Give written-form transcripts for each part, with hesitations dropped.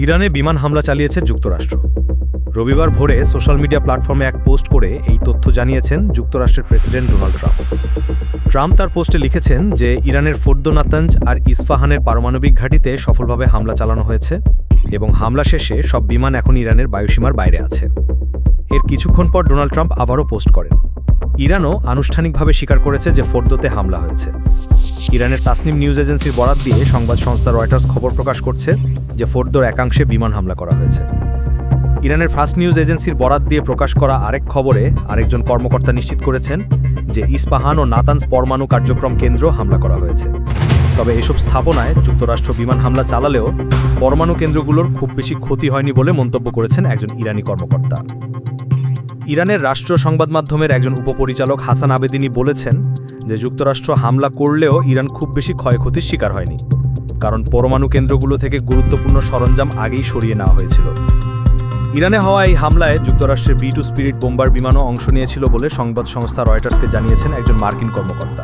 ইরানে বিমান হামলা চালিয়েছে যুক্তরাষ্ট্র। রবিবার ভোরে সোশ্যাল মিডিয়া প্ল্যাটফর্মে এক পোস্ট করে এই তথ্য জানিয়েছেন যুক্তরাষ্ট্রের প্রেসিডেন্ট ডোনাল্ড ট্রাম্প। ট্রাম্প তার পোস্টে লিখেছেন যে ইরানের ফোর্দো নাতাঞ্জ আর ইস্পাহানের পারমাণবিক ঘাঁটিতে সফলভাবে হামলা চালানো হয়েছে এবং হামলা শেষে সব বিমান এখন ইরানের বায়ুসীমার বাইরে আছে। এর কিছুক্ষণ পর ডোনাল্ড ট্রাম্প আবারও পোস্ট করেন। ইরানও আনুষ্ঠানিকভাবে স্বীকার করেছে যে ফোর্দোতে হামলা হয়েছে। ইরানের তাসনিম নিউজ এজেন্সির বরাত দিয়ে সংবাদ সংস্থা রয়টার্স খবর প্রকাশ করছে যে ফোর্দোর একাংশে বিমান হামলা করা হয়েছে। ইরানের ফার্স্ট নিউজ এজেন্সির বরাত দিয়ে প্রকাশ করা আরেক খবরে আরেকজন কর্মকর্তা নিশ্চিত করেছেন যে ইস্পাহান ও নাতানজ পরমাণু কার্যক্রম কেন্দ্র হামলা করা হয়েছে। তবে এসব স্থাপনায় যুক্তরাষ্ট্র বিমান হামলা চালালেও পরমাণু কেন্দ্রগুলোর খুব বেশি ক্ষতি হয়নি বলে মন্তব্য করেছেন একজন ইরানি কর্মকর্তা। ইরানের রাষ্ট্রীয় সংবাদ মাধ্যমের একজন উপপরিচালক হাসান আবেদিনী বলেছেন যে যুক্তরাষ্ট্র হামলা করলেও ইরান খুব বেশি ক্ষয়ক্ষতির শিকার হয়নি, কারণ পরমাণু কেন্দ্রগুলো থেকে গুরুত্বপূর্ণ সরঞ্জাম আগেই সরিয়ে নেওয়া হয়েছিল। ইরানে হওয়া এই হামলায় যুক্তরাষ্ট্রের B-2 স্পিরিট বোম্বার বিমানও অংশ নিয়েছিল বলে সংবাদ সংস্থা রয়টার্সকে জানিয়েছেন একজন মার্কিন কর্মকর্তা।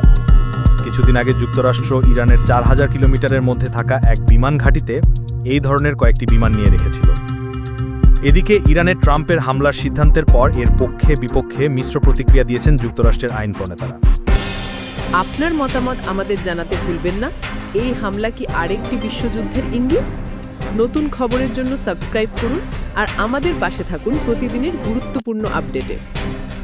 কিছুদিন আগে যুক্তরাষ্ট্র ইরানের 4000 কিলোমিটারের মধ্যে থাকা এক বিমান ঘাঁটিতে এই ধরনের কয়েকটি বিমান নিয়ে রেখেছিল। এদিকে ইরানের ট্রাম্পের হামলার সিদ্ধান্তের পর এর পক্ষে বিপক্ষে মিশ্র প্রতিক্রিয়া দিয়েছেন যুক্তরাষ্ট্রের আইন প্রণেতারা। আপনার মতামত আমাদের জানাতে ভুলবেন না। এই হামলা কি আরেকটি বিশ্বযুদ্ধের ইঙ্গিত? নতুন খবরের জন্য সাবস্ক্রাইব করুন আর আমাদের পাশে থাকুন প্রতিদিনের গুরুত্বপূর্ণ আপডেটে।